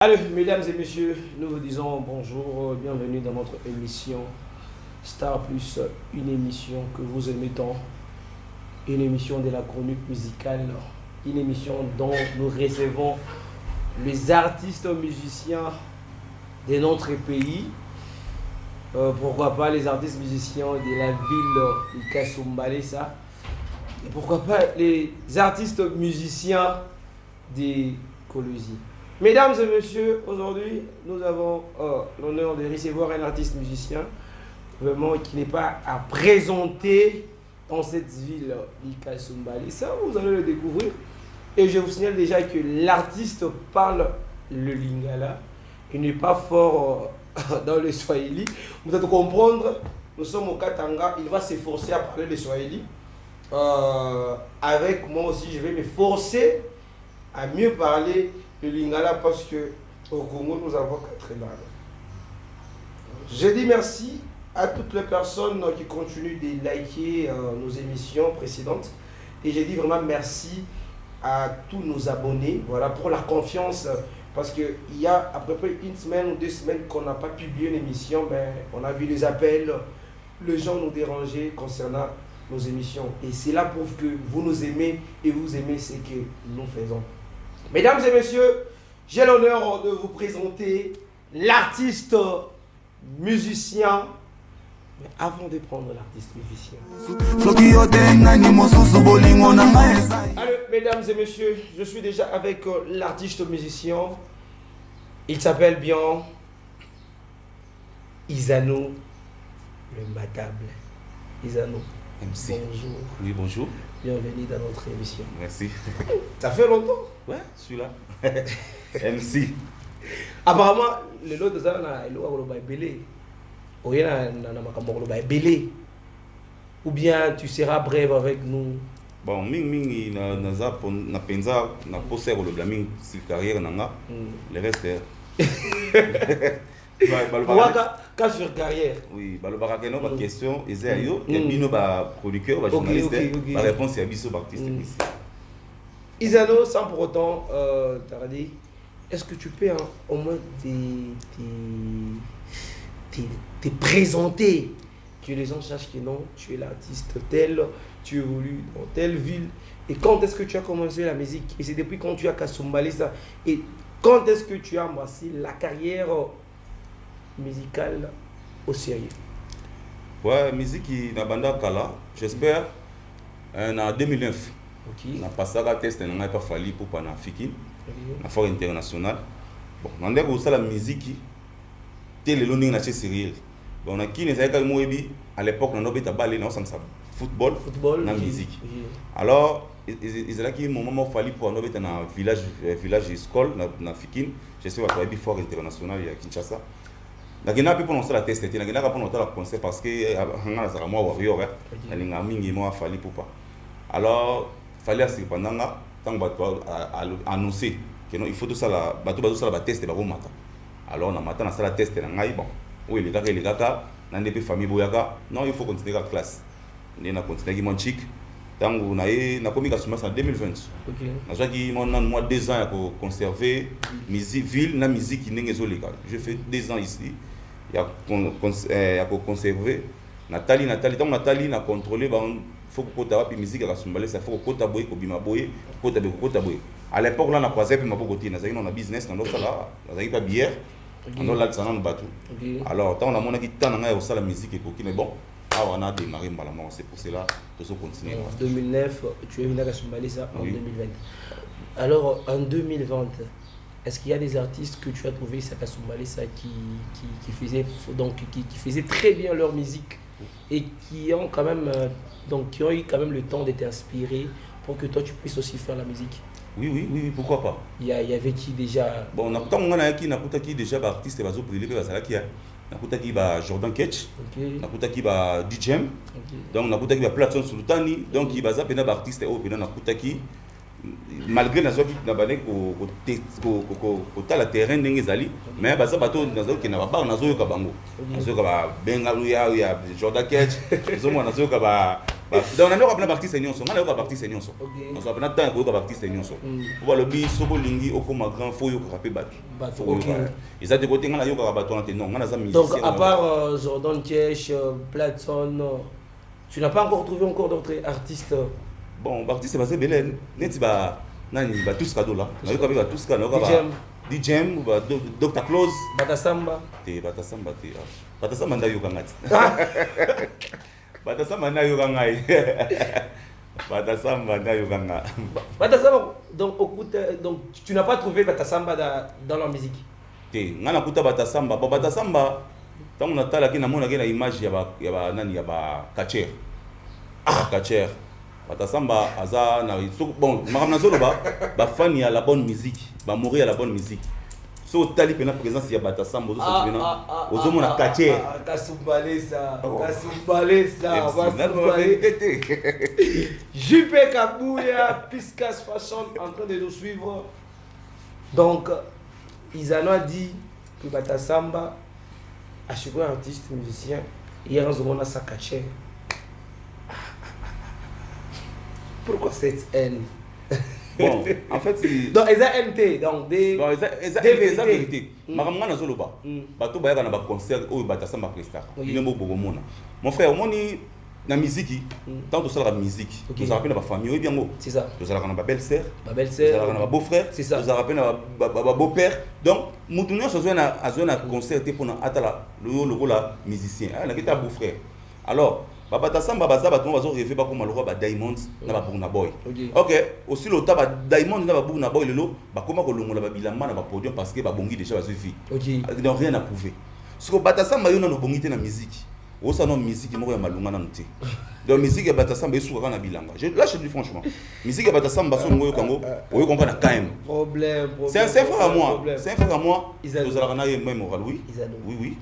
Allez, mesdames et messieurs, nous vous disons bonjour, bienvenue dans notre émission Star Plus, une émission que vous aimez tant, une émission de la chronique musicale, une émission dont nous recevons les artistes musiciens de notre pays, pourquoi pas les artistes musiciens de la ville de Kasumbalesa, et pourquoi pas les artistes musiciens de Colosie. Mesdames et messieurs, aujourd'hui, nous avons l'honneur de recevoir un artiste musicien vraiment qui n'est pas à présenter dans cette ville d'Ikasumbali. Ça, vous allez le découvrir. Et je vous signale déjà que l'artiste parle le lingala. Il n'est pas fort dans le swahili. Vous allez comprendre, nous sommes au Katanga. Il va s'efforcer à parler le swahili. Avec moi aussi, je vais me forcer à mieux parler le lingala parce que au Congo nous avons 4 langues. Je dis merci à toutes les personnes qui continuent de liker nos émissions précédentes et je dis vraiment merci à tous nos abonnés, voilà, pour la confiance, parce que il y a à peu près une semaine ou 2 semaines qu'on n'a pas publié une émission, mais on a vu les appels, les gens nous dérangeaient concernant nos émissions et cela prouve que vous nous aimez et vous aimez ce que nous faisons. Mesdames et messieurs, j'ai l'honneur de vous présenter l'artiste musicien. Mais avant de prendre l'artiste musicien. Allez, mesdames et messieurs, je suis déjà avec l'artiste musicien. Il s'appelle bien Izano, le imbattable. Izano. MC. Bonjour. Oui, bonjour. Bienvenue dans notre émission. Merci. Ça fait longtemps? Ouais, je suis là. MC. Apparemment, le lot de ça, il est belé. Ou bien tu seras brève avec nous. Bon, mingi na penza na poser le blaming sur carrière nanga. Le reste Quand sur carrière. oui, balobaka keno ba question ezay yo et bino ba producteur ba journaliste ba réponse ya biso ba artiste ici. Izano, sans pour autant dit, est-ce que tu peux au moins te présenter, que les gens sachent que non, tu es l'artiste tel, tu évolues dans telle ville, et quand est-ce que tu as commencé la musique, et c'est depuis quand tu as Kasumbalé ça, et quand est-ce que tu as embrassé la carrière musicale au sérieux? Ouais, musique na banda kala, j'espère en 2009. Okay. Na passé à test na pas fallu pour pas na fiki na foire internationale. Bon, on a aussi la musique télé loning na chez sérieux. Bon, on a qui n'est pas moebi à l'époque on a obéta balé na ça football na musique. Alors ils là qui moment fallu pour on obéta na village école na fiki, je sais pas foire internationale à Kinshasa. Na kina pe pour la test na kina pour la concert parce que on a ça moi warrior na linga mingi moi fallu pour pas. Alors fallait assez pendant tant bateau annoncer que non il faut tout ça la bateau ça la test ba mata. Alors on a matin ça la test na ngai bon oui les gars na ndepé famille boyaka non il faut continuer la classe on a continué qui mon chic tant on a na komi kasuma en 2020. OK. Na jaki mon moi 2 ans pour conserver musique ville na musique qui n'engé zolika. Je fais 2 ans ici il y a pour conserver Nathalie tant Nathalie na contrôler bon faut que tu aies musique à Kasumbalé, ça faut que tu aies bima boy, que tu aies à l'époque là on a croisé puis ma bokoti, on a business, on a ça là, on a pas bière, on a là ça dans le bateau. Alors tant on a mon qui tant on a aussi la musique et mais bon, on a démarré malamment, c'est pour cela que ça continue. En 2009, tu es venu à Kasumbalé ça en 2020. Alors en 2020, est-ce qu'il y a des artistes que tu as trouvé à Kasumbalé ça qui faisaient très bien leur musique et qui ont quand même qui ont eu quand même le temps d'être inspirés pour que toi tu puisses aussi faire la musique? Oui, pourquoi pas. Il y avait qui déjà? Bon, quand on a qui déjà artiste bazo briller qui Jordan Ketch, qui DJ, donc qui Platson Sultani, donc qui baza pena artiste au pena qui malgré na zoki na bane ko tala terrain ndenge zali mais baza bato na zoki na ba na zoyo ka bango na zoyo ka ba benga ya Jordan Ketch zo mo na zoyo ka ba Donc, on a une partie senior, on a une partie senior. On a un temps pour partie senior. Pour voir le bis, sobo lingi, au comme grand, faut y rapper battre. Ils ont des côtés, on a eu un bateau en tenant, on a des donc, à part Jordan Kiesh, Platson, tu n'as pas encore trouvé encore d'autres artistes? Bon, artiste, c'est basé Belen. N'est-ce pas? Nani, bah, tous cadeaux là. On a eu tous cadeaux. DJM, Dr. Close. Batasamba. Batasamba, Batasamba, n'a eu qu'un Batasamba, n'a eu qu'un Batasamba, n'a eu qu'un Batasamba, donc tu n'as pas trouvé Batasamba dans la musique? On a écouté Batasamba. Bon, Batasamba, quand on a talé, on a une image, il y a Kacher. Kacher. Batasamba, Aza, bon, ma fan y a la bonne musique, va mourir à la bonne musique. So tali pena présence il y a Batasamba, aux hommes on a Kacher. Kasumbalesa, Jupe Kabouya, Piscas Fashion en train de nous suivre. Donc, Isano a dit que Batasamba, à chaque fois artiste, musicien, hier on a sa Kacher. Pourquoi cette haine? Bon, en fait, c'est... Donc, ils ont MT, donc des... Bon, ils ont vérité. Maramanga na zoloba. Bato baya na ba concert où Batasamba presta. Il est beaucoup mona. Mon frère, moi ni na musique, tant que ça la musique. Nous rappelle na famille, oui bien go. C'est ça. Nous allons na belle-sœur, belle-sœur, nous allons na beau-frère, c'est ça. Nous rappelle na beau-père. Donc, mutunya so na concert pour na atala le la musicien. Ah, na kita beau-frère. Alors, Batasamba baza bato bazo rêver ba comme malheureux ba Diamond na ba Burna Boy. OK, aussi le ta ba Diamond na ba Burna Boy lelo ba koma ko longola ba bilamba na ba podium parce que ba bongi déjà ba suffit. Ils n'ont rien à prouver. Ce que Batasamba yo na no bongi te na musique. O ça non musique mo ya malunga na nté. Donc musique ya Batasamba yesu ka na bilanga. Là je dis franchement, musique ya Batasamba so ngoyo kango, oyo konka na quand même. Problème. C'est un frère à moi. C'est un frère à moi. Nous allons na même moral oui. Oui.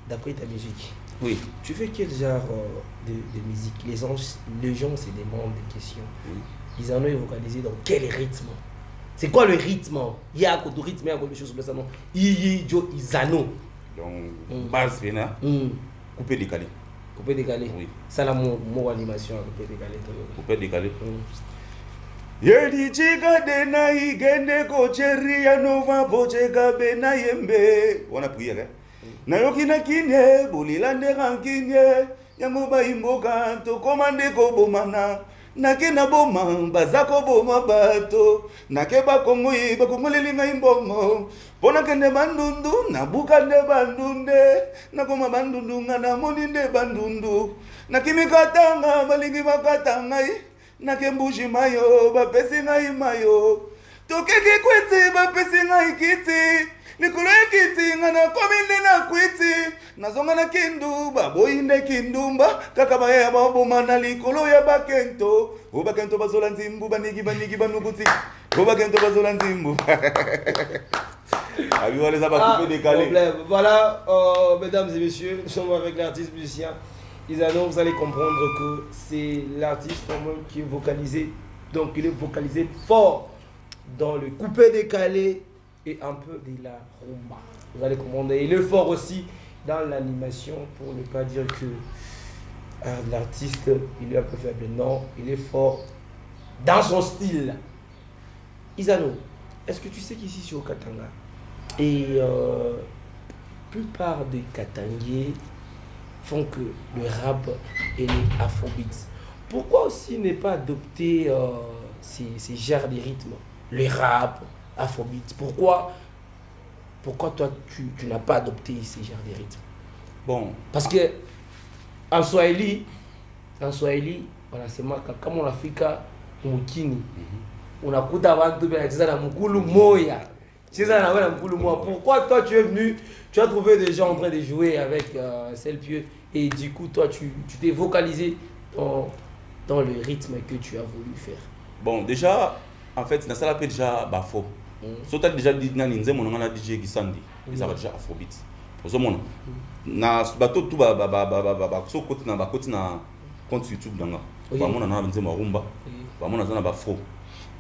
D'après ta musique. Oui. Tu fais quel genre de musique? Les gens se demandent des questions. Oui. Ils en ont vocalisé dans quel rythme? C'est quoi le rythme? Il y a un rythme, il y a quelque chose comme ça. Isano. Donc, base, coupé décalé. Coupé décalé? Oui. Ça, la mot animation, coupé décalé. Coupé décalé. Yedi chiga de na igende ko cheria nova bochega bena yembe. On a prié, hein? Nayoki na kinye, bulilande rankinye, yango ba imboka, to komande ko bomana, nake na boma, bazako boma bato, nake ba kongoi, ba kongoleli nga imbongo, pona kende bandundu, na buka nde bandunde, nakoma bandundu nga na moni nde bandundu, nakimi katanga, balingi bakatangai, nake mbushi mayo, bapesi ngai mayo, tokeki kweti, bapesi ngai kiti, Nikolo ekiti ngana kominde na kwiti nazonga na kindu baboyinde kindumba kaka baya baboma na likolo ya bakento obakento bazola nzimbu banigi banukuti obakento bazola nzimbu Voilà, mesdames et messieurs, nous sommes avec l'artiste musicien Isano. Vous allez comprendre que c'est l'artiste qui est vocalisé, donc il est vocalisé fort dans le coupé décalé et un peu de la rumba. Vous allez comprendre. Il est fort aussi dans l'animation, pour ne pas dire que l'artiste il est un peu faible. Non, il est fort dans son style. Isano, est-ce que tu sais qu'ici sur Katanga, et plupart des Katangiers font que le rap et les afrobeats. Pourquoi aussi ne pas adopter ces genres de rythmes, le rap, afrobeat? Pourquoi toi tu n'as pas adopté ces genres de rythmes? Bon, parce que en Swahili wanasema kama unafika mukini unakuta watu wanacheza na mkulu moya. Pourquoi toi tu es venu, tu as trouvé des gens en train de jouer avec Selpieux et du coup toi tu t'es vocalisé dans le rythme que tu as voulu faire? Bon, déjà en fait ça l'appelle déjà bafo. So tu as déjà dit nani nzemo ngana DJ Gisandi, ça va déjà afrobeat. Ozomona na bato tout ba so côté na compte YouTube danga. Ba mona na nzemo rumba. Ba mona na bafo.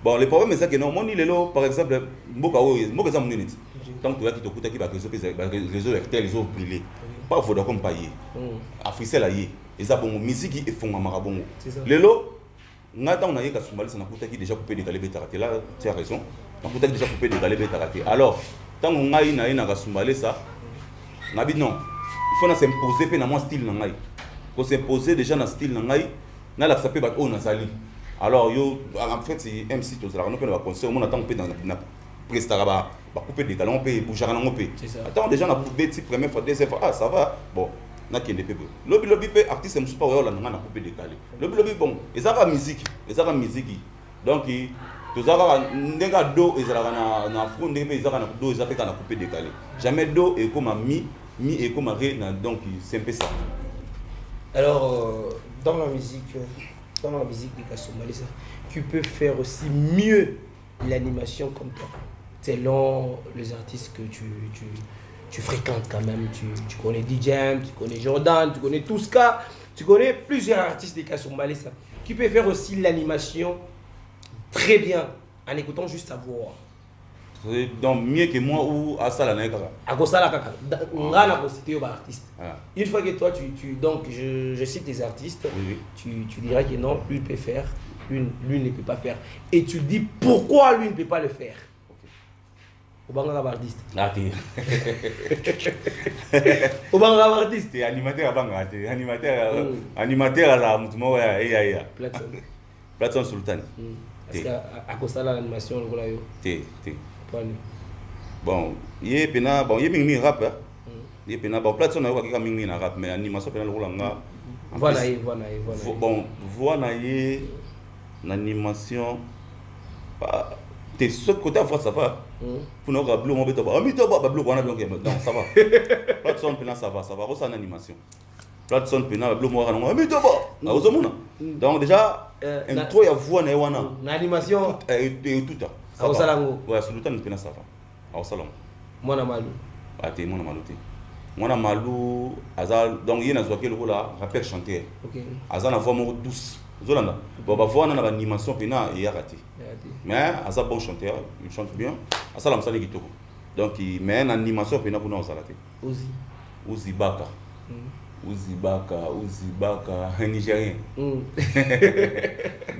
Bon, le problème c'est que non, mon lelo par exemple, mboka za munene. Tant que tu as qui t'écoute qui va réseau RTL les autres brûlés. Pas faut d'accord payer. Africell aïe. eza bongo musique efongama bongo C'est ça. lelo ngata on a yé Kasumbalesa na kutaki déjà coupé décalé betaraté là tu as raison na kutaki déjà coupé décalé betaraté alors tant on ngai na ina Kasumbalesa ngabi non il faut na s'imposer pe na moi style na ngai ko s'imposer déjà na style na ngai na la sapé ba o nazali alors yo en fait c'est MC to zala no pe na concert on attend pe na prestara ba couper décalé on peut bouger na ngopé attends déjà na couper ti première fois deuxième fois ah ça va bon na kende pe lobby pe artiste musupa oyo la nga na couper décalé lobby bon ezaka musique donc tozaka ndenga do ezalaka na front ndenge ezaka na do ezaka na couper décalé jamais do et comme mi et comme ré donc c'est un peu ça. Alors dans la musique de Kasumbalesa, tu peux faire aussi mieux l'animation comme toi selon les artistes que tu fréquentes quand même, tu connais DJ, tu connais Jordan, tu connais Tuska, tu connais plusieurs artistes de Kasumbalesa. Tu peux faire aussi l'animation très bien en écoutant juste sa voix. Donc mieux que moi ou à ça la nègre. À cause ça la caca. Ngana cité aux artistes. Une fois que toi donc je cite des artistes, tu diras que non, lui peut faire, lui ne peut pas faire. Et tu dis pourquoi lui ne peut pas le faire. Au Bangla artiste. Ah t'es. Au Bangla artiste. T'es animateur à Bangla, t'es animateur à la Moutomo ya. Platson Sultan. Parce qu'à cause de l'animation, le voilà yo. T'es. Bon, yé pena bon yé mingi rap hein. Yé pena bon Platson na yo ka mingi na rap mais animation pena le rola nga. Voilà. Bon, voilà yé l'animation t'es ce côté à voir ça va. Pour nous rappeler mon bête bah bleu on a donc non ça va. Platson pena ça va ça en animation. Platson pena bleu moi na mi to ba. Ozomona. Donc déjà intro ya voix na wana. Na animation et tout ça. Au salango. Ouais, sur le temps pena ça va. Au salon. Mwana Malou. Ah t'es Mwana Malou. Mwana Malou azal donc yena zoké le là rappeur chanteur. OK. Azal na voix mo douce. Zolanda. Bon ba voix na animation pena et raté. Mais azal bon chanteur, il chante bien. Azal am sali kitoko. Donc mais en animation pena pour nous zalaté. Uzi Baka. Uzi Baka Nigérien.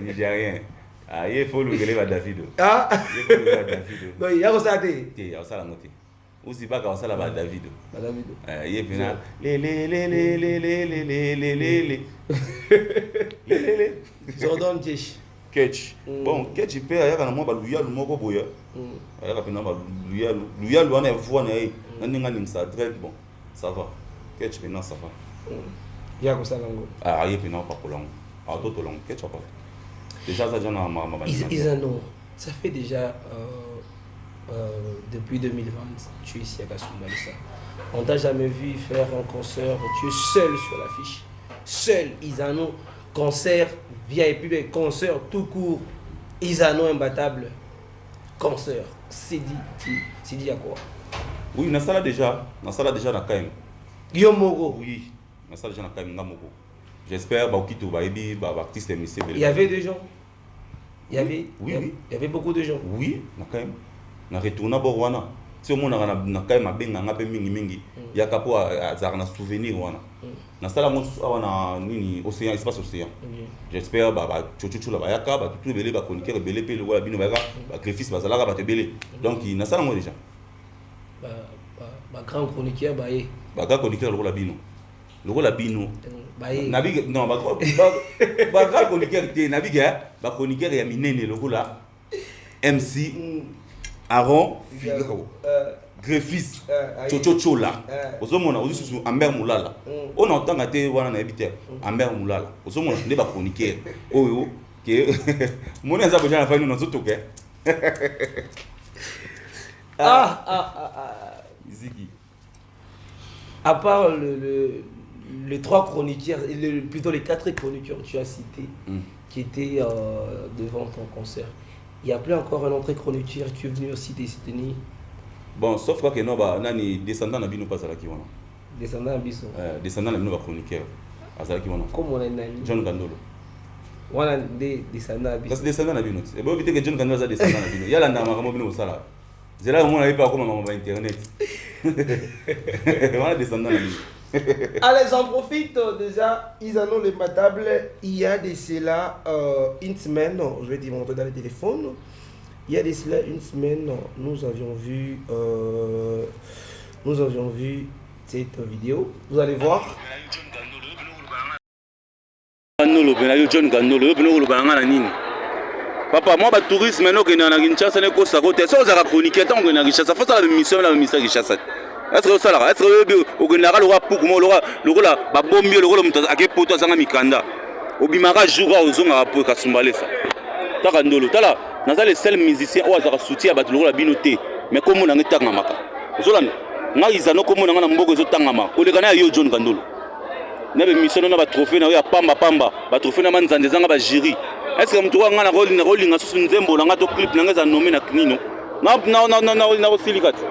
Nigérien. Ah, il faut le gueuler à Davido. Ah, il faut le gueuler à Davido. Non, il y a quoi ça t'es? Il y a ça la moitié. Uzi Baka ça là bas Davido. Davido. Il est final. Les. Jordan Kesh. Ketch. Bon, Ketch il peut aller à moi baluya le moko boya. Il y a pena baluya le on est voix na ninga ça très bon. Ça va. Ketch maintenant ça va. Il y a quoi ça lango? Ah, il est pena pas pour long. Ah, tout long Ketch pas. Déjà ça j'en a ma Isano, ça fait déjà depuis 2020 tu es ici à Kasumbalesa. On t'a jamais vu faire un concert, tu es seul sur l'affiche. Seul Isano, concert VIP, concert tout court. Isano imbattable. Concert. C'est dit à quoi? Oui, na sala déjà na Kaim. Guillaume Mogo. Oui, na sala déjà na Kaim Ngamogo. J'espère ba okito ba ebi ba artiste MC. Il y avait des gens. Il y avait beaucoup de gens. Oui, na Kaim. Na retourna borwana. Si au monde na Kaim abenga ngape mingi. Ya kapo azar na souvenir wana. Na sala mo wana nini océan espace océan. J'espère ba chochocho la ba yaka ba tout belé ba chroniqueur belé pe le wala bino ba greffiste ba zalaka ba te belé. Donc na sala mo déjà. Ba grand chroniqueur ba ye. Ba grand chroniqueur le wala bino. Le wala bino. Nabi non ba grand chroniqueur te nabi ga ba chroniqueur ya minene le wala MC Aaron Figaro. Greffiste chochocho la ozomona ozusu Amber Mulala on entend ngate wana na ebiter Amber Mulala ozomona nde ba chroniqueur oyo ke mona za boja na fani no zotoke Ziggy. À part les trois chroniqueurs, plutôt les quatre chroniqueurs que tu as cités qui étaient devant ton concert, il n'y a plus encore un autre chroniqueur qui est venu aussi des États-Unis. Bon, sauf que non, nani descendant na bino pas la kiwana. Descendant na biso. Descendant na bino ba chroniqueur. Azala kiwana. Comme on a nani? John Gandolo. Wana des descendant na biso. Parce descendant na bino. Et bon vite que John Gandolo za descendant na bino. Yala ndama kama bino sala. Zela mo na pas comme maman ba internet. Wana descendant na bino. Allez, j'en profite déjà, Isano le Matable, il y a de cela une semaine, je vais dire mon dans le téléphone, il y a de cela une semaine, nous avions vu cette vidéo, vous allez voir. John Gandolo, papa, moi, je suis touriste, maintenant que je suis à Kinshasa, je suis un chroniqueur, je suis à Kinshasa, il faut que je sois à Kinshasa. Est-ce que ça là? Est-ce que vous avez le pour moi le bombi le mutu akepoto azanga mikanda obimaka jour a ozonga po kasumbalé ça taka ndolo tala naza le seul musicien o azaka soutien bato lokola bino te mais comme on ngeta ngamaka ozolana nga izano comme on ngana mboko ezotangama olekana yo John Kandolo na be mission na ba trophée na yo pamba ba trophée na manzande zanga ba jury est-ce que mtu ngana rolinga susu nzembo na ngato clip na ngeza nomé na knino na silikati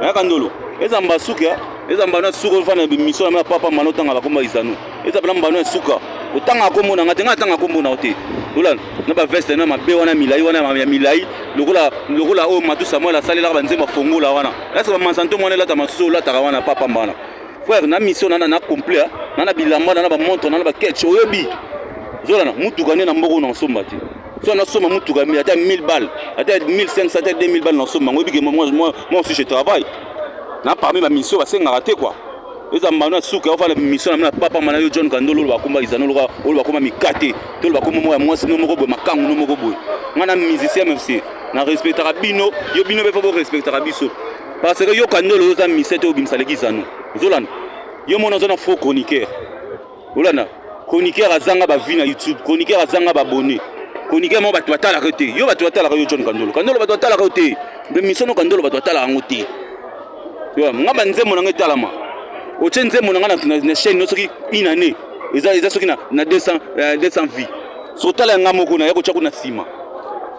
ya Kandolo ezamba suka ezamba na suka fana be mission na papa manotanga bakomba izano ezabla mbano ya suka otanga komona ngate ngatanga komona ote lola na ba veste na mabe wana milai wana ya milai lokola o matu Samuel asalela banzema fongola wana est-ce que mansanto mwana la tamaso la tarawana papa mbana frère na mission na complet na bilamba na ba montre na ba ketch oyebi zola na mutu kane na mboko na somba ti so na soma mutu kame ata 1000 balles ata 1500 ata 2000 balles na somba ngoyebi que moi aussi je travaille na parmi ma mission ba senga raté quoi ezamba na suka ofala mission na papa mana yo John Kandolo bakomba izano loka olo bakoma mikate to bakoma mo ya mwasi no moko bo makangu no moko bo ngana musicien merci na respectera bino yo bino be fo respectera biso parce que yo Kandolo yo za misete obimsaleki izano zolana yo mona zona faux chroniqueur olana chroniqueur azanga ba vie na YouTube chroniqueur azanga ba abonné chroniqueur mo bato batala rete yo bato batala yo John Kandolo bato batala rete be mission no Kandolo bato batala ngote yo ngaba nzemo na ngetalama oche nzemo na na chaîne no soki une année eza soki na 200 vies sotala ngamoko na yako chako na sima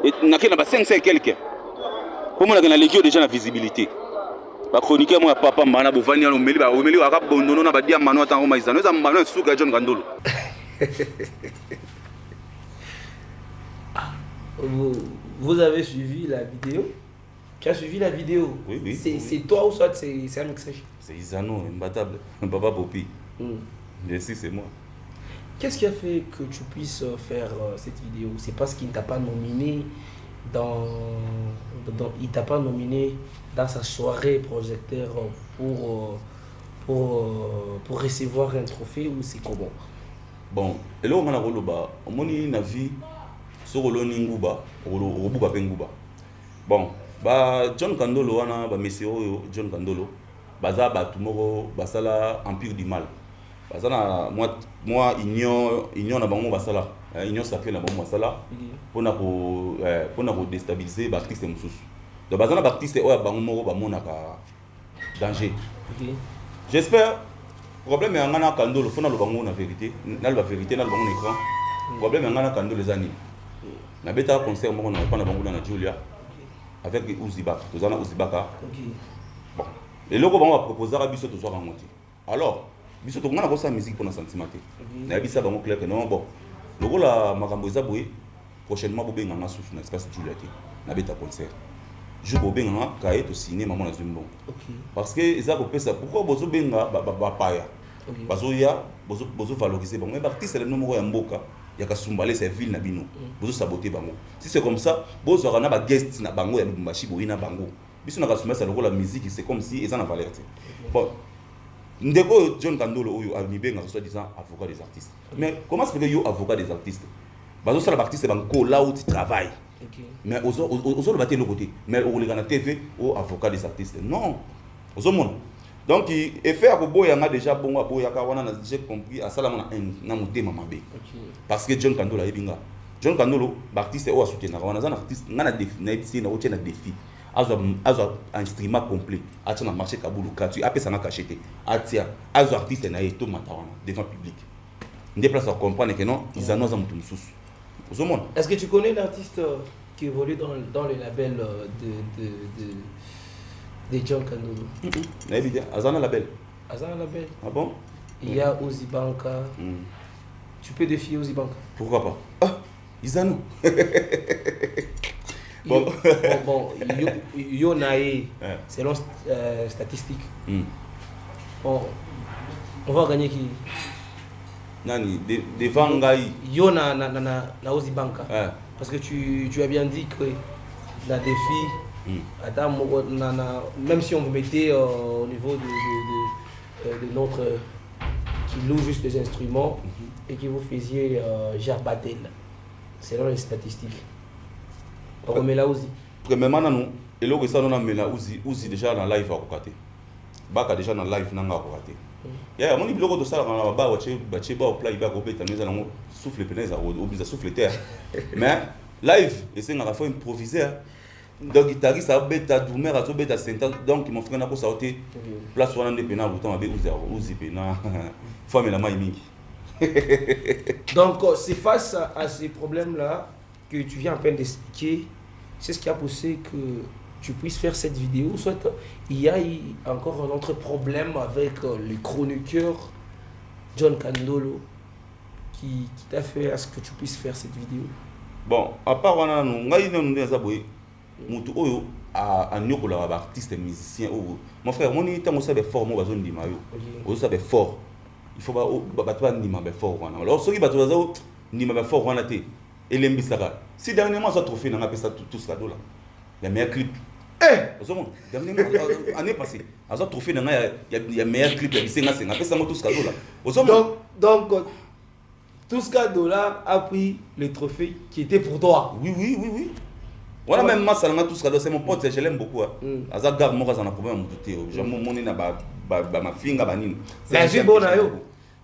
et na kena ba 500 quelque pour moi na legio déjà na visibilité ba chroniqueur moi papa mbana bovani no omeli aka bondono na ba dia mano atango maizano eza mbano suka John Kandolo. Vous avez suivi la vidéo? Tu as suivi la vidéo? Oui. C'est toi ou soit c'est un mixage? C'est Isano, imbattable. Papa Popi. Bien sûr, c'est moi. Qu'est-ce qui a fait que tu puisses faire cette vidéo? C'est parce qu'il ne t'a pas nominé il t'a pas nominé dans sa soirée projecteur pour recevoir un trophée ou c'est comment? Bon, et là on a roloba, on a na vie sur le ninguba, robuka penguba. Bon, John Kandolo wana ba monsieur John Kandolo baza batu moko basala empire du mal. Bazana moi union na bango basala union sacrée na bango basala pona ko déstabiliser ba artiste mususu. Donc bazana ba artiste oya bango moko ba monaka danger. J'espère problème ya ngana Kandolo fona lo bango na vérité, na la vérité na le bango écran. Problème ya ngana Kandolo ezani. Na beta concert moko na pa na bango na Julia. Avec Ouzibaka, Tozana Ouzibaka. Bon. Et là, on va proposer à Bissot de soir en monté. Alors, Bissot, on a sa musique pour nos sentiments. Na bisa bango clair que non, bon. Le rôle à Makambo Zaboué, prochainement, Bobé Nganga sous un espace de Juliaté. Na beta concert. Je Bobé Nganga, Kaye, au ciné, maman dans une bombe. Parce que, ils ont coupé ça. Pourquoi Bozo Benga, Paya? Parce que, Bozo valoriser. Bon, mais l'artiste, le numéro est Mboka. Il y a qu'à Soumbale, c'est ville na bino. Bozo saboter bango. Si c'est comme ça, Bozo aura ba guest na bango ya Lubumbashi boina bango. Biso na kasumba ça le rôle la musique, c'est comme si ils en avaient valeur. Bon. Ndeko John Kandolo oyo amibenga soit disant avocat des artistes. Mais comment se fait que yo avocat des artistes? Bazo ça l'artiste bango là où tu travailles. Mais aux le battre le côté. Mais au les TV au avocat des artistes. Non. Aux monde. Donc effet à boya nga déjà bon boya ka wana j'ai compris à ça là na mutema mabe. Parce que John Kandolo ebinga. John Kandolo artiste o soutenir wana za artiste nga na défi na epsi na otie na défi. Azo instrument complet. Atia na marché kabulu gratuit après ça na cacheté. Atia azo artiste na eto matawana devant public. Ndé place à comprendre que non, ils annoncent mutu mususu. Aux monde. Est-ce que tu connais l'artiste qui évolue dans le label de John Kandolo? Na évident, Azana label. Azana label. Ah bon? Il y a Ozibanka. Tu peux défier Ozibanka. Pourquoi pas? Ah, Izano. Bon, Yonae, selon statistiques. Bon, On va gagner qui? Nani, devant Ngai. Yo na Ozi Banka. Parce que tu as bien dit que la défi, même si on vous mettait au niveau de notre qui loue juste les instruments et qui vous faisiez gerbatel, selon les statistiques. On remet là aussi. Premièrement, nous, et là, ça, on a mis là aussi déjà dans live à côté. Baka déjà dans live n'a pas côté. Ya mon iblo ko sala kana ba wache ba au play ba ko beta neza nango souffle peneza au bisa souffle terre. Mais live et c'est ngaka faut improviser. Donc guitariste a beta doumer a zo beta senta donc mon frère na ko sauter place wana ndé pena bouton abe uzi pena femme la mai mingi. Donc c'est face à ces problèmes là que tu viens à peine d'expliquer, c'est ce qui a poussé que tu puisses faire cette vidéo, soit il y a encore un autre problème avec le chroniqueur John Kandolo qui t'a fait à ce que tu puisses faire cette vidéo. Bon, à part on a mutu oyo a nyokola ba artiste et musicien oyo. Mon frère, mon ni tango ça be fort mo bazon ndima yo. Oyo ça be fort. Il faut ba ba ndima be fort wana. Alors soki ba toza ndima be fort wana te. Elembisaka. Si dernièrement ça trophée na ngapesa tout ce cadeau là. Il y a meilleur clip. Dernièrement, année passée, à ce trophée, il y a meilleur clip, il y a tout ce cadeau-là. Donc, tout ce cadeau-là a pris le trophée qui était pour toi. Oui. Voilà, même moi, tout ce cadeau, c'est mon pote, je l'aime beaucoup. À garde, moi, j'en ai problème à mon touté. J'ai mon ma fille, c'est bon,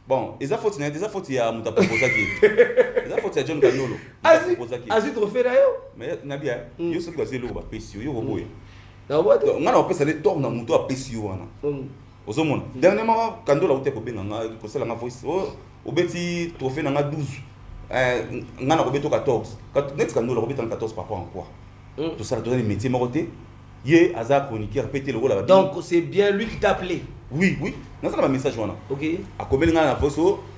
bon, ils ont fait il y a mon proposé qui. Ils ont fait John Kandolo. As-tu trophée là? Mais Nabia, il y a ce que c'est le pécio, il on a appelé ça les tours dans moto à pécio. Dernièrement, Kandolo a été coupé dans la voice. Au petit trophée dans 12. On a coupé 14. Net Kandolo a coupé 14 par rapport à quoi? Tout ça, tout les métiers marotés. Yé, Azar chroniqueur, répéter le rôle là. Donc c'est bien lui qui t'a appelé. Oui. Dans ça, un message. Ok. À combien de temps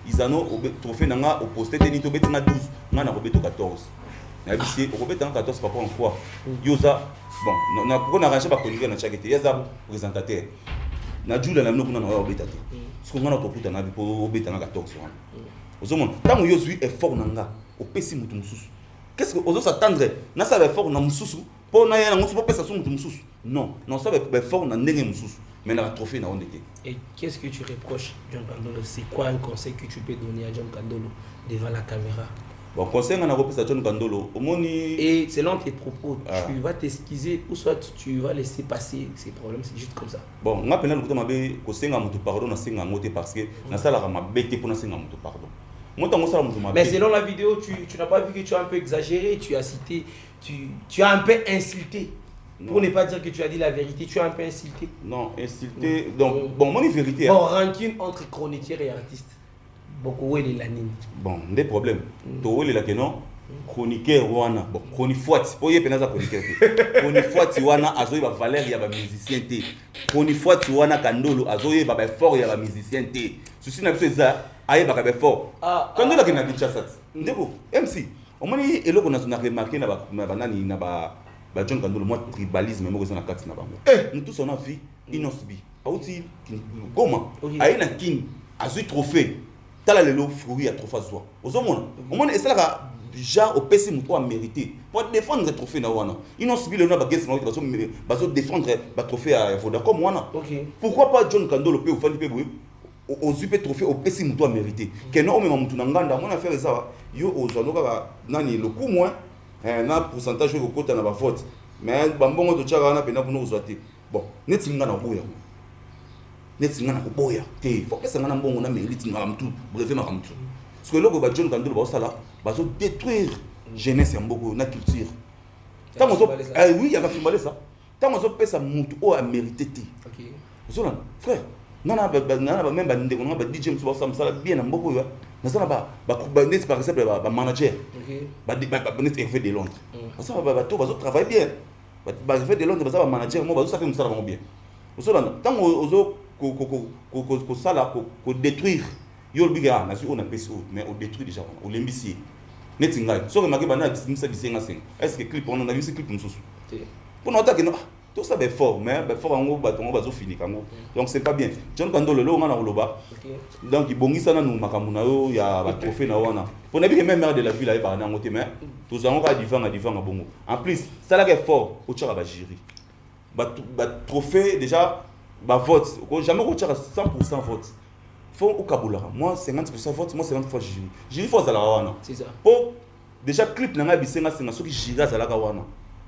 ils ont trophée au posté de Nito Betina 12, on a 14. On a 14 par rapport à quoi? Yosa, bon, on a arrangé par chroniqueur dans chaque été. Yaza, présentateur. Na Jules, on a obété. Ce qu'on a tout à pour obéter 14. Tant que Yosu est fort, au PC Moutoumsous. Qu'est-ce que vous s'attendrez? N'a pas fort dans Moussous. Pour n'a pas ça sur Moussous. Non, ça va fort dans Nenge Moussous. Mais la trophée n'a pas été. Et qu'est-ce que tu reproches, John Kandolo? C'est quoi un conseil que tu peux donner à John Kandolo devant la caméra? Bon, conseil on a repris à John Kandolo. Et selon tes propos, tu vas t'excuser ou soit tu vas laisser passer ces problèmes, c'est juste comme ça. Bon, moi, pendant le temps, je conseille à mon pardon, parce que na sala ma bête pour na singa mon pardon. Mais selon la vidéo, tu n'as pas vu que tu as un peu exagéré, tu as cité, tu as un peu insulté. Pour ne pas dire que tu as dit la vérité, tu as un peu insulté. Non, insulté. Donc, bon, mon vérité. Bon, rancune entre chroniqueur et artiste. Beaucoup de l'anime. Bon, des problèmes. Toi, il est non. Chroniqueur wana. Bon, chronifuati. Pour y aller pénal chroniqueur. Chronifuati wana azoye ba valeur ya ba musicien té. Chronifuati wana Kandolo azoye ba fort ya ba musicien té. Ceci n'a pas ça. Aye ba fort. Kandolo qui n'a dit ça. Ndeko, MC. On m'a dit et là qu'on a remarqué na ba nani na ba John Kandolo moi tribalisme mo ko na kati na bango. Nous tous on a vu inosbi. Auti comment aye na king azu trophée. Tala lelo fruit à trophée zoa. Ozomona. On m'a et ça déjà au PC muto a mérité pour défendre le trophée na wana. Inosbi le na ba guest bazo défendre ba trophée à Vodacom wana. Pourquoi pas John Kandolo pe ofandi pe boy au super trophée au PC muto a mérité. Que non même mutu na nganda mona faire ça yo ozanoka ba nani le coup moins na pourcentage ko kota na ba vote. Mais bambongo to tchaka na pena pour nous zoater. Bon, netinga na boya. Netinga na boya. Te, faut que ça na mbongo na mérite na mtu, brevet na mtu. Parce que là ba John Kandolo ba sala, ba zo détruire jeunesse mboko na culture. Tant on oui, il y a filmé ça. Tant on pesa mutu o a mérité te. OK. Zolan, frère, nana même ba ndeko na ba DJ mso ba sala bien na mboko yo. Na sala ba net par exemple ba manager. OK. Ba net fait de Londres. Ça va tout va travailler bien. Ba fait de Londres ba manager mo ba ça fait msala mo bien. Zolan, tant ozo ko sala ko détruire yo le biga na si on a PSO mais on détruit déjà on l'embissi netinga so que maké bana simisa bisenga senga est-ce que clip on a vu ce clip msusu pour nous attaquer non tout ça est fort, mais fort en gros, on va finir. Donc c'est pas bien. John Kando le on a loba. Donc il bongi ça nous makamuna yo ya ba trophée na wana. Pour n'a bien même maire de la ville là ba na ngote mais tous avons ka divin bongo. En plus, ça là est fort, au tchara ba jury. Ba trophée déjà ba vote, jamais au tchara 100% vote. Faut au Kabula. Moi 50% vote, moi 50% jury. Jury faut ça la wana. C'est ça. Pour déjà clip na nga bisenga senga soki jury za la ka wana.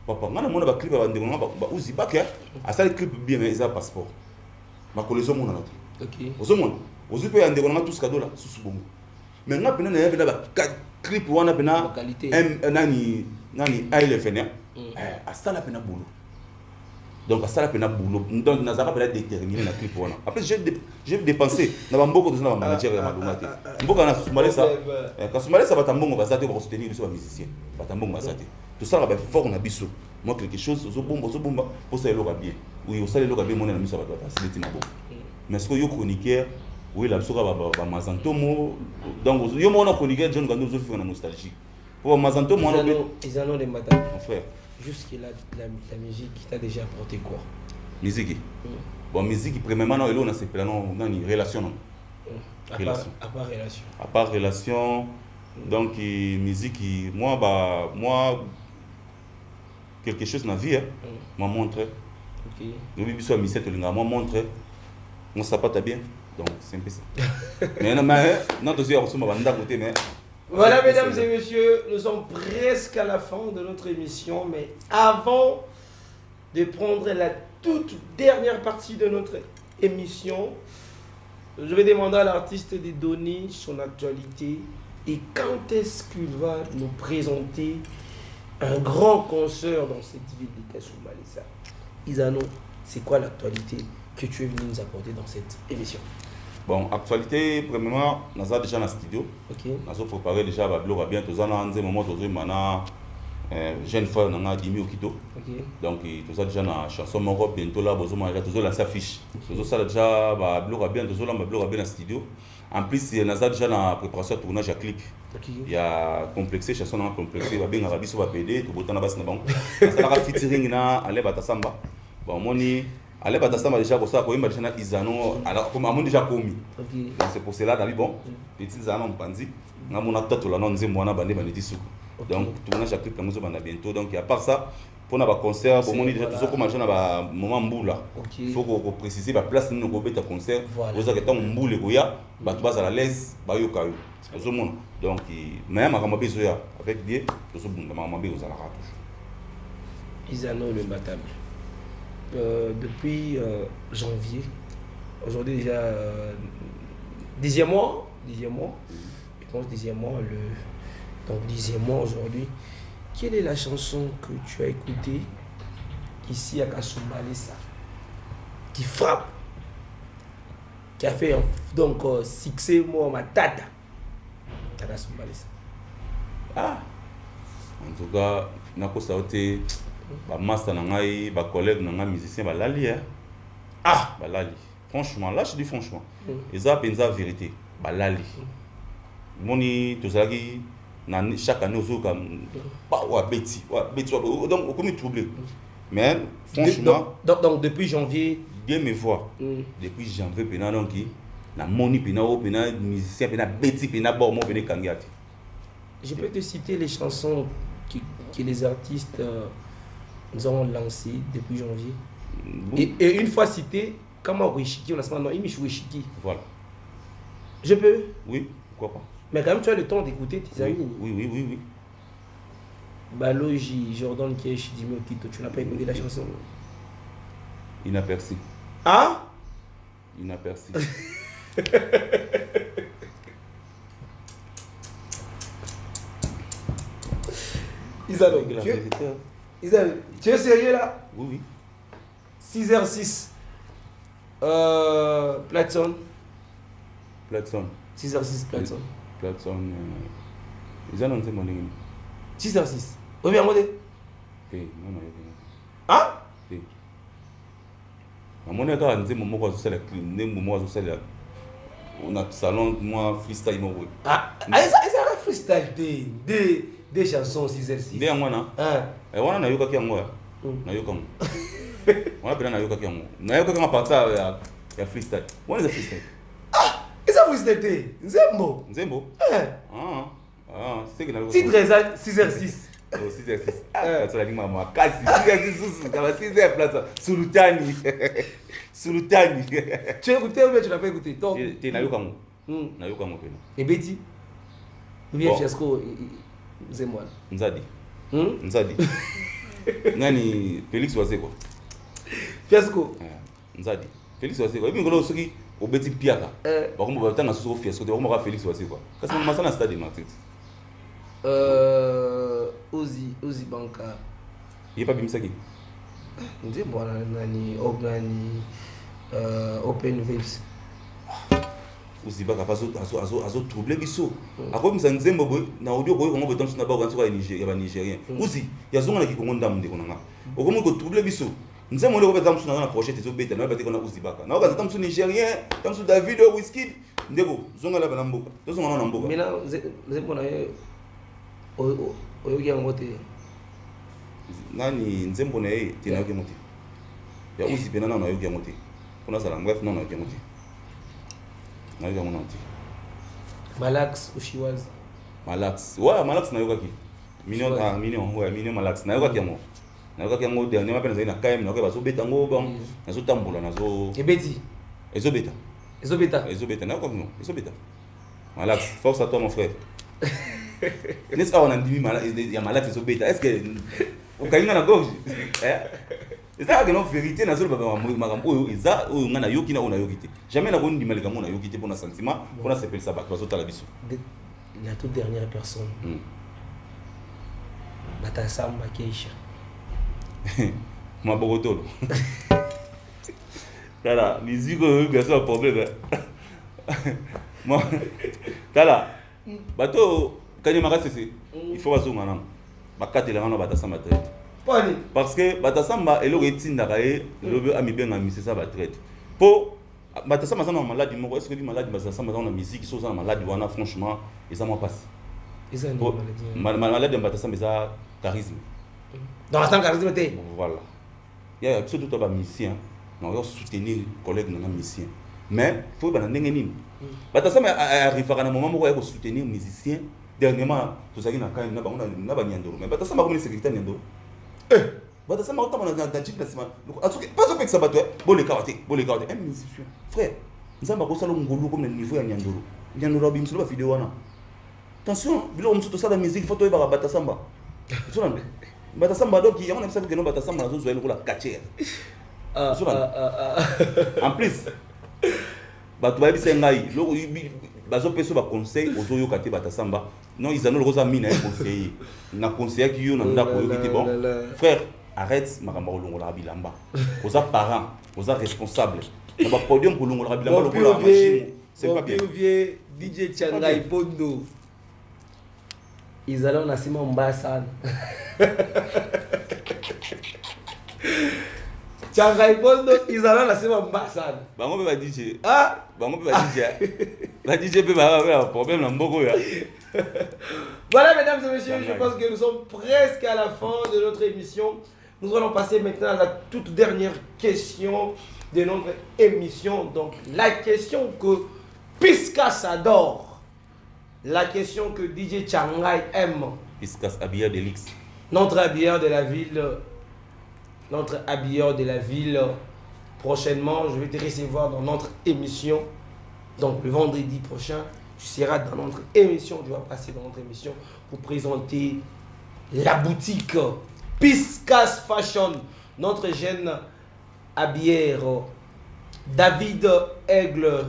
Papa, ngana mona ba clip ba ndeko nga ba uzi ba ke asali clip bien mais ça passeport. Ma kolezo mona na. OK. Ozo mona. Ozo pe ndeko nga tous cadeau là sous bongo. Mais nga pena na ya pena ba clip wana pena nani ALFN. Asala pena boulot. Donc asala pena boulot. Donc nazaka pena déterminer na clip wana. Après j'ai dépensé na ba mboko na ba manager ya malunga te. Mboka na Soumale ça. Ka Soumale ça ba tambongo ba zate ba soutenir biso ba musicien. Ba tambongo ba zate. Tout ça va fort na biso. Moi quelque chose zo bomba pour ça le bien. Oui, au sale le bien mon na miso ba c'est des timabo. Mais ce que yo chroniqueur, oui la biso ba mazantomo donc yo mon chroniqueur John Kando zo fait na nostalgie. Pour mazantomo ils en ont des madame. Mon frère. Jusqu'à la musique qui t'a déjà apporté quoi? Musique. Bon musique premièrement non on a ces plans dans une relation. À part relation. À part relation donc musique moi quelque chose dans la vie m'a montré. OK. Je vis sur Michel Tolinga m'a montré. Mon sapate bien. Donc c'est un peu ça. Mais non dossier on va banda côté mais voilà mesdames et messieurs, nous sommes presque à la fin de notre émission mais avant de prendre la toute dernière partie de notre émission, je vais demander à l'artiste de donner son actualité et quand est-ce qu'il va nous présenter un grand concert dans cette ville de Kasumbalesa. Isano, c'est quoi l'actualité que tu es venu nous apporter dans cette émission? Bon, actualité, premièrement, nous avons déjà dans le studio. OK. Nous avons préparé déjà le blog à bien. Nous avons un moment où nous avons jeune frère, nous avons Dimi Okito. OK. Donc, nous avons déjà la chanson Moro, bientôt là, nous avons lancé l'affiche. Nous avons déjà le blog à bien, nous avons le blog à bien dans le studio. En plus, nous avons déjà la préparation de tournage à clip. Okay. Il y a complexé, chanson non complexé, va bien rabiso va pédé, tout botan na bas na bon. Ça la featuring na Ale Batasamba. Bon moni Ale Batasamba déjà pour ça ko imba déjà na Isano, alors comme amon déjà commis. OK. C'est pour cela d'aller bon. Petit Zano mpanzi, na mona tatu la non nzembo na bande bande tisuku. Donc tournage à clip comme ça banda bientôt. Donc à part ça pour na ba concert, bon moni déjà tout ça comme na ba moment mboula. Il faut qu'on préciser ba place nous ko beta concert. Vous avez tant mboule ko ya, ba tu à l'aise, ba yo kayo. Donc, même avec Dieu, je suis aux alarats. Isano le Matable. Depuis janvier, aujourd'hui déjà 10e mois, je pense 10e mois, donc 10e mois aujourd'hui. Quelle est la chanson que tu as écoutée ici à Kasumbalesa qui frappe, qui a fait donc succès moi ma tata? Ah, en tout cas, na ko sauté ba master na ngai, ba collègue na ngai musicien ba lali Ah, ba lali. Franchement, là je dis franchement. Et ça penza vérité, ba lali. Moni to zaki na chaque année ozo comme pas wa beti, donc comme troublé. Mais franchement, donc depuis janvier, Dieu me voit. Depuis janvier pena donc na moni pena o pena musicien pena beti pena bon mo pena kangiati. Je peux te citer les chansons que les artistes nous ont lancées depuis janvier. Et une fois cité, comment Wishiki, on a ce moment Wishiki. Voilà. Je peux? Oui, pourquoi pas. Mais quand même tu as le temps d'écouter tes amis. Oui. Baloji, Jordan Kesh, Jimmy Okito, tu n'as pas écouté la chanson? Inaperçu. Ah? Inaperçu. Isabelle, tu es sérieux là? Oui. 6h06. Platson. 6h06 Platson. Ils ont annoncé mon ligne. 6h06. Oui, bien, modé. Non. Ah? Mon état, on dit mon mot sur la clinique, mon mot sur la. On a salon, moi, freestyle, moi. Ah, ça a freestyle des chansons 6h06. Des moi, non? Ah. Et on a eu quelqu'un, moi. Na yo comme. On a bien nayoka qui amour. Nayoka quand on part ça ya freestyle. On est freestyle. Ah, et ça freestyle Nzembo. Nzembo. C'est que nayoka. Titre exact 6h6. Oh 6h6. Ah, ça la ligne maman. Kasi 6h6 ça va 6h place. Sultani. Sultani. Tu as écouté ou bien tu n'as pas écouté? Tu nayoka mo. Nayoka mo pena. Et Betty. Ou bien Fiasco Nzembo. Nzadi. Nzadi. Nani Félix Wase quoi. Fiasco. Nzadi. Félix Wase quoi. Et puis ngolo soki obeti piaka. Ba komba batanga soso Fiasco, ba komba Félix Wase quoi. Kasi mama sana stade Matrix. Ozi Banka. Il pas bimsaki. Nzembo nani Open Vapes. Uzibaka azo troubler biso. Akomisa Nzembo boy na audio boy kongo beton na ba kanso ka Nigeria ba Nigérien. Uzi yazonga na kikongo ndamu ndeko nanga. Okomo ko troubler biso. Nzembo le ko beton na na projet ezo beta na ba te kona Uzibaka. Na okaza tamsu Nigérien, tamsu David Wizkid ndeko zonga la bana mboka. Zonga na mboka. Mina Nzembo na oyoki yango te. Nani Nzembo na ye te na yoki mote. Ya Uzi pena na yoki yango te. Kuna sala bref na yoki mote. Malax Ushiwaz. Malax. Ouais, Malax na yoka ki. Million Malax. Na yoka ki yango. Na yoka ki yango dernièrement pe na KM na yoka bazo beta ngo bon. Nazo tambola nazo. Ebeti. Ezobeta. Na yoka non. Ezobeta. Malax, force à toi mon frère. N'est-ce pas on a dit Malax ezobeta. Est-ce que au kainga na gorge? C'est ça que non vérité na zolo baba makambo oyo eza oyo ngana yoki na ona yoki te. Jamais na boni dimalika mona yoki te pour na sentiment, pour na s'appelle ça ba bazo tala biso. La toute dernière personne. Bata Samba Keisha. Ma bogotolo. Tala, musique oyo gaso problème. Moi tala. Bato kanyama kasese. Il faut bazo ngana. Bakatela ngana bata Samba traite. Parce que Batasamba eloko etindaka ye lobe amibenga misesa ba traite. Po Batasamba sana maladie moko est-ce que maladie Batasamba dans la musique so sana maladie wana franchement eza moi passe. Eza ni maladie. Maladie Batasamba eza charisme. Dans la charisme te. Voilà. Il y a surtout toi ba musicien, on va soutenir collègue na musicien. Mais faut ba ndenge nini. Batasamba arrivera na moment moko ya ko soutenir musicien. Dernièrement, tout ça qui na quand na ba nyandoro. Mais Batasamba comme secrétaire nyandoro. Batasamba otama na chip na sima. Atuke pas au ça bato. Bolé kawate. Un musicien. Frère, nzamba ko sala ngolo comme le niveau ya nyandoro. Nyandoro bimsolo ba vidéo wana. Attention, bilo msuto sala musique photo ba Batasamba. Zona. Batasamba donc il y a on que non Batasamba na zo zo la kacher. En plus, bato ba bisa ngai lo bazo peso ba conseil aux oyo kate Batasamba. Non, ils ont le rosa mine à conseiller. Na conseiller qui yo na ndako yo qui bon. Frère, arrête makambo longola bilamba. Aux parents, aux responsables. Na ba podium pour longola bilamba longola machine. C'est pas bien. DJ Changai Pondo. Ils allaient na sima mbasa. Changai Pondo, ils allaient na sima mbasa. Bango be ba DJ. Ah, bango be ba DJ. La DJ peut avoir un problème dans Mboko. Voilà, mesdames et messieurs, je pense que nous sommes presque à la fin de notre émission. Nous allons passer maintenant à la toute dernière question de notre émission. Donc, la question que Piscas adore, la question que DJ Changai aime. Piscas, habilleur de l'X. Notre habilleur de la ville. Prochainement, je vais te recevoir dans notre émission. Donc le vendredi prochain, tu seras dans notre émission, tu vas passer dans notre émission pour présenter la boutique Piscas Fashion, notre jeune habilleur David Aigle,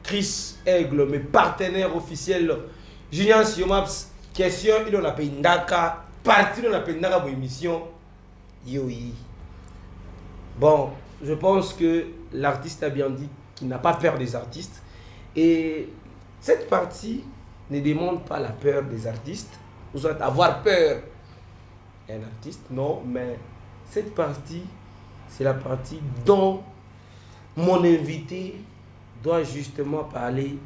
Chris Aigle, mes partenaires officiels, Julien Siomaps, question, il a payé Ndaka, parti dans la Pendaka pour émission. Yoi. Bon, je pense que l'artiste a bien dit qu'il n'a pas peur des artistes. Et cette partie ne demande pas la peur des artistes. Vous allez avoir peur d'un artiste, non, mais cette partie, c'est la partie dont mon invité doit justement parler,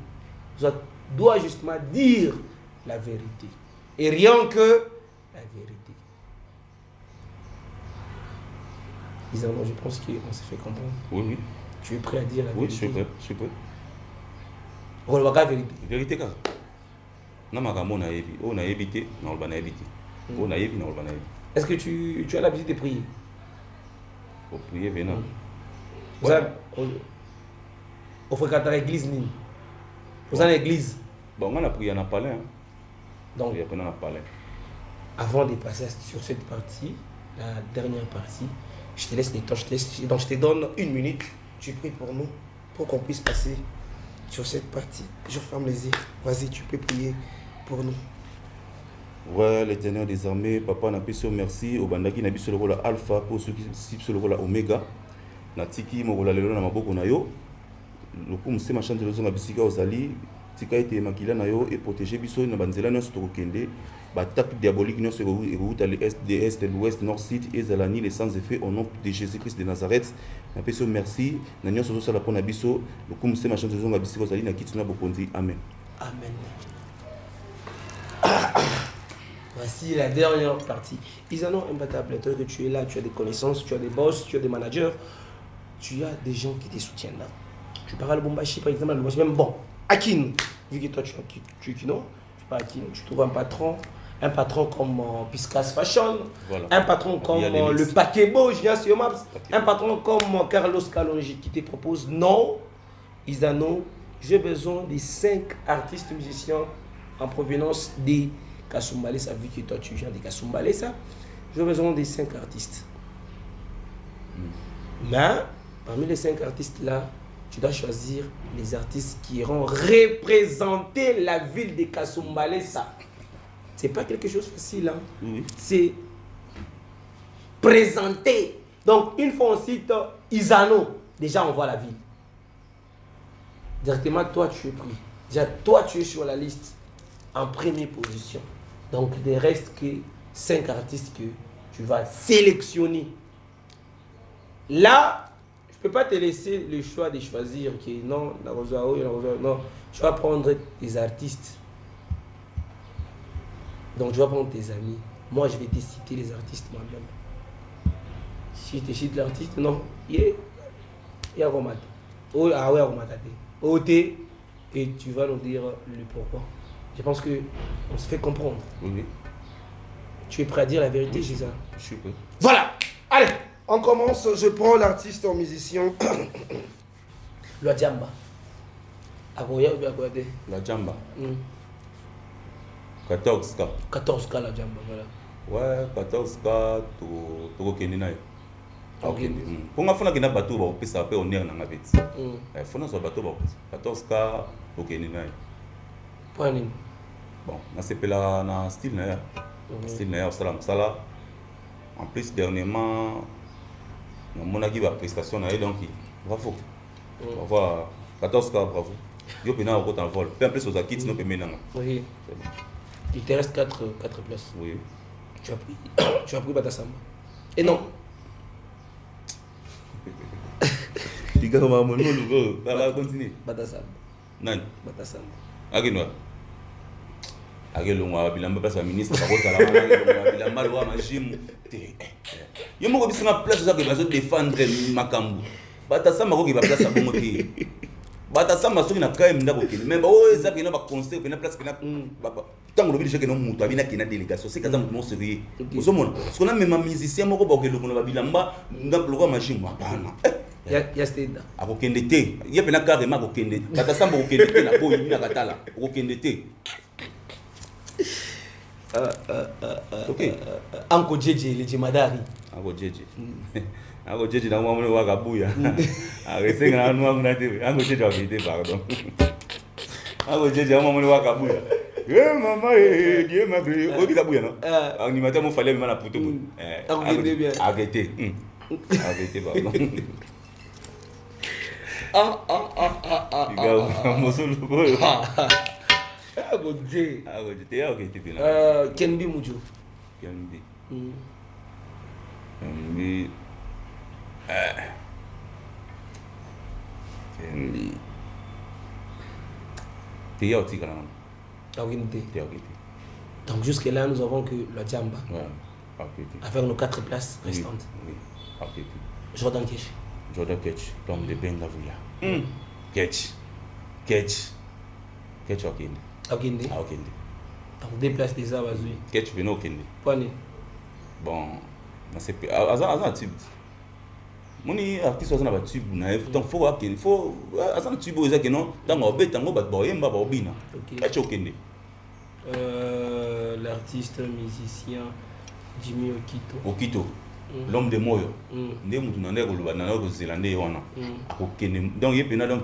doit justement dire la vérité. Et rien que la vérité. Isano, je pense qu'on s'est fait comprendre. Oui, oui. Tu es prêt à dire la Oui, vérité? je suis prêt. Je suis prêt. On va la vérité. Vérité, quand on a évité, on a évité. On a évité, on a évité. Est-ce que tu as l'habitude de prier? Pour prier, venant. Vous savez, on fréquente l'église, vous avez l'église. Bon, on a prié, on a parlé. Donc, on a parlé. Avant de passer sur cette partie, la dernière partie, je te laisse les temps, donc je te donne 1 minute. Tu pries pour nous, pour qu'on puisse passer sur cette partie. Je ferme les yeux. Vas-y, tu peux prier pour nous. Ouais, l'Éternel des armées, papa, n'a pas merci. Au bandaki, n'a pas sur le rôle alpha, pour ceux qui sont sur le rôle oméga. Natiki, mon rôle lelo na maboko na yo. Le coup, c'est ma chante de l'ozonga bisika ozali. Tika été makila na yo et protéger biso na banzela na soto kende. Battaque diabolique non se route à l'est, de l'est, l'ouest, nord, sud et zalani les sans effet au nom de Jésus-Christ de Nazareth. N'a pas merci. Na nyo sozo sala pona biso. Le coup, c'est ma chante de l'ozonga bisika ozali na kitina bokondi. Amen. Amen. Voici la dernière partie. Isano imbattable, toi que tu es là, tu as des connaissances, tu as des boss, tu as des managers, tu as des gens qui te soutiennent là. Tu parles à Bombashi par exemple, même bon, Akin, vu que toi tu es Kino, tu parles à Akin, tu trouves un patron comme Piscas Fashion, voilà. Un patron comme le Pakebo, Julien Siomaps, un patron comme Carlos Kalonji qui te propose non, Isano, j'ai besoin de 5 artistes musiciens en provenance des Kasumbalesa, vu que toi tu viens de Kasumbalesa, j'ai besoin de 5 artistes. Mais parmi les 5 artistes là, tu dois choisir les artistes qui iront représenter la ville de Kasumbalesa. C'est pas quelque chose de facile, hein? Oui. C'est présenter. Donc une fois on cite Isano, déjà on voit la ville. Directement toi tu es pris. Déjà toi tu es sur la liste en première position. Donc, il ne reste que 5 artistes que tu vas sélectionner. Là, je ne peux pas te laisser le choix de choisir que non, non, tu vas prendre des artistes. Donc, tu vas prendre tes amis. Moi, je vais te citer les artistes moi-même. Si je te cite l'artiste, non, il y a Romata. Ah ouais, Romata. OT, et tu vas nous dire le pourquoi. Je pense qu'on se fait comprendre. Oui. Tu es prêt à dire la vérité, oui. Gisèle? Je suis prêt. Voilà. Allez, on commence. Je prends l'artiste en musicien. La Djamba. Agoya ou bien Agoyade? La Djamba. 14K. 14K la Djamba, voilà. Ouais, 14K, tu reconnais. Ok. Pour moi, il faut que tu bateau pour ça peut honneur dans ma vie. Il faut que bateau pour 14K, tu reconnais. Bon, c'est pas la style na style na sala. En plus dernièrement on a eu la prestation na donc bravo. Bravo 14K bravo. Yo pena au en vol. Peu plus aux akits non peut menanga. Oui. Il te reste 4 places. Oui. Tu as pris Batasamba. Et non. Les gars on va continuer. Batasamba. Non. Batasamba. Agino. Agelongwa bilamba pesa ministre bakozala bilamba lwa magime te yo moko bisinga place za que bazo défendre makambu Batasamba ko ki ba place bongo te Batasamba soki na kaye ndako kini même o eza kina ba conseil kina place kina baba tango lobi que non mutu abina kina délégation c'est kaza mutu mo sérieux osomona parce qu'on a même un musicien moko ba kelongo ba bilamba ndako lwa magime hapana ya stenda akokende te ye pena carrément akokende Batasamba okende te na boyi na katala okende te. Okay. Anko Jeje le Jemadari. Anko Jeje. Anko Jeje na mwa mwa wakabuya. Aresenga na nwa nguna te. Anko Jeje wakite pardon. Anko Jeje mwa mwa wakabuya. Mama Dieu m'a pris. Obi kabuya no. Animateur mo fallait même na puto. Arrêtez bien. Arrêtez. Arrêtez pardon. Diga mosolo boyo. Ah bon Dieu. Ah bon Dieu. Ah ok tu peux là. Kenbi Mujo. Kenbi. Kenbi. Kenbi. T'es au tigre là. Ah oui t'es. T'es ok. Donc jusque là nous avons que la Djamba. Ouais. Ok. Avec nos 4 places restantes. Oui. Ok. Jordan Ketch. Jordan Ketch, l'homme de Benga Vuya. Ketch Okende. Okende. Ah, Okende. Donc déplace des arbres, oui. Ketch Beno Okende. Pone. Bon, c'est un tube. Moni artiste azana ba tube na donc faut Okende, faut azana tube oza que non, dans obet tango ba boyemba ba obina. Ketch Okende. L'artiste musicien Jimmy Okito. L'homme de Moyo. Nde mutu na ndeko loba na ko zélande wana. Akokende. Donc yepena donc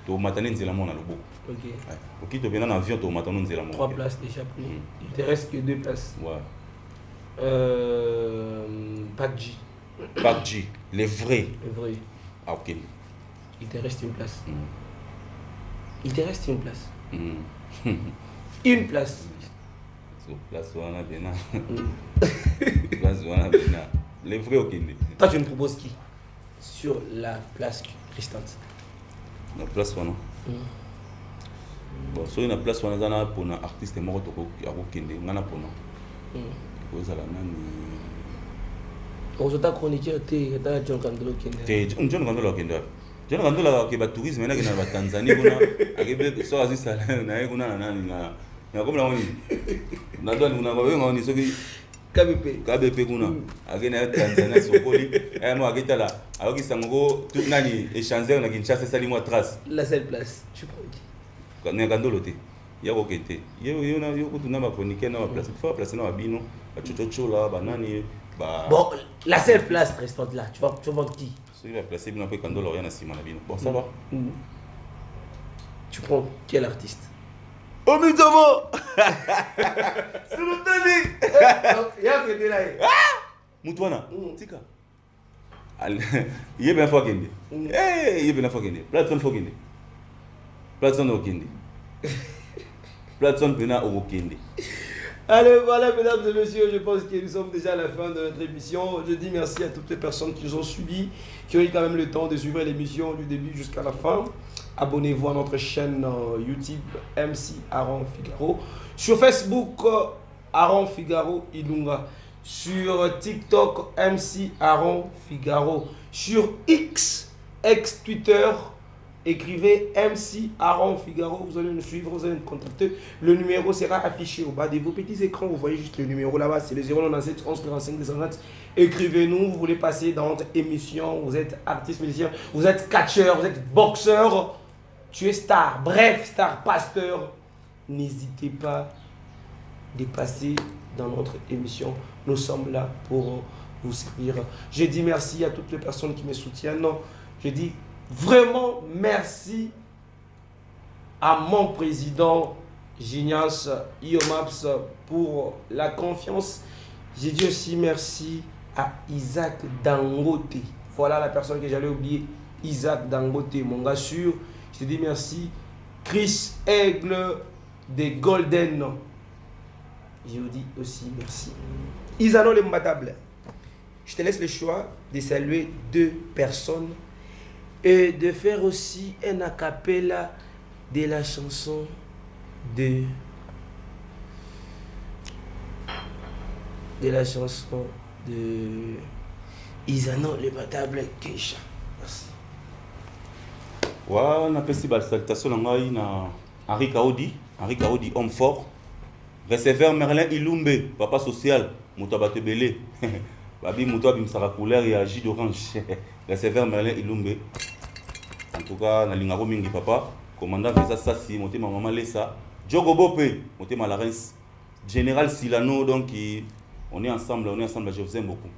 to matane nzela mona lobo. OK. Okito pena na avion to matane nzela mona. 3 places déjà pris. Il te reste que 2 places. Ouais. Pak G, les vrais. Le vrai. Ah, ok. Il te reste une place. Il te reste une place. Une place. So, place wana bena. Place wana bena. Les vrais ok. Toi tu me proposes qui sur la place restante? La place wana. Bon, so une place wana zana pour un artiste moko to ko akokende ngana pona. Ko zala nani. Ozota chroniqueur te ta John Kandolo kende. Te John Kandolo kende. John Kandolo ke ba tourisme na ke na ba Tanzanie kuna akebe so azisa na kuna na nani na comme la woni. Na doni kuna ko ngoni soki KBP kuna akena Tanzania sokoli mo akitala ayoki sango tout nani échanger na Kinshasa sali moi trace. La seule place, tu crois qui? Quand Kandolo te. Ya ko kente. Yo na yo kutuna ba chroniqueur na ba place. Faut placer na ba bino, ba chochocho là, ba nani. Bah, bon, la seule place restante là, tu vas vendre qui? Celui qui va placer bien après quand Kandolo rien à Simon Labino. Bon, ça va. Tu prends quel artiste? Omidjomo. C'est le tani. Il y a que des là. Moutouana. Tika. Il est bien fort Kende. Eh, il est bien fort Kende. Platson fort Kende. Platson au Kende. Platson pena au Kende. Allez, voilà, mesdames et messieurs, je pense que nous sommes déjà à la fin de notre émission. Je dis merci à toutes les personnes qui nous ont suivis, qui ont eu quand même le temps de suivre l'émission du début jusqu'à la fin. Abonnez-vous à notre chaîne YouTube MC Aaron Figaro. Sur Facebook, Aaron Figaro Ilunga. Sur TikTok, MC Aaron Figaro. Sur X, ex-Twitter, écrivez MC Aaron Figaro, vous allez nous suivre, vous allez nous contacter. Le numéro sera affiché au bas de vos petits écrans. Vous voyez juste le numéro là-bas, c'est le 097 11 45 220. Écrivez-nous, vous voulez passer dans notre émission, vous êtes artiste musicien, vous êtes catcheur, vous êtes boxeur, tu es star, bref, star, pasteur. N'hésitez pas de passer dans notre émission. Nous sommes là pour vous servir. Je dis merci à toutes les personnes qui me soutiennent. Je dis vraiment merci à mon président Gignas Iomaps pour la confiance. J'ai dit aussi merci à Isaac Dangote. Voilà la personne que j'allais oublier, Isaac Dangote, mon gars sûr. Je te dis merci. Chris Aigle des Golden. Je vous dis aussi merci. Isano le Mbadable. Je te laisse le choix de saluer 2 personnes et de faire aussi un acapella de la chanson de Isano le Mbadable Keisha. Merci. Ouais, on appelle ça salutation na Henri Kaodi, homme fort. Receveur Merlin Ilumbe, papa social, Moutabaté Belé. Babi Moutab Msara couleur et agi d'orange. Receveur Merlin Ilumbe. En tout cas, na lingaro mingi papa, commandant Vesa Sassi, monté ma maman Lessa, Diogo Bopé, monté ma Larens, Général Silano, donc on est ensemble, je vous aime beaucoup.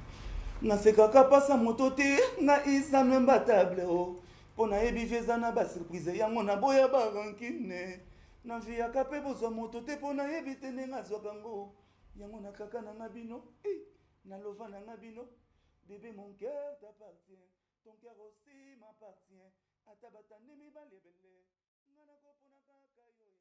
Na sekaka pasa motote, na isa Mbadable o. Pona ebi Vesa na ba surprise yango na boya ba rankine. Na via kape bozo moto te pona yebite nenga zokango yango na kaka na ngabino na lova na ngabino bébé mon cœur t'appartient ton cœur aussi m'appartient ata batande mi balebele ngana ko pona kaka yo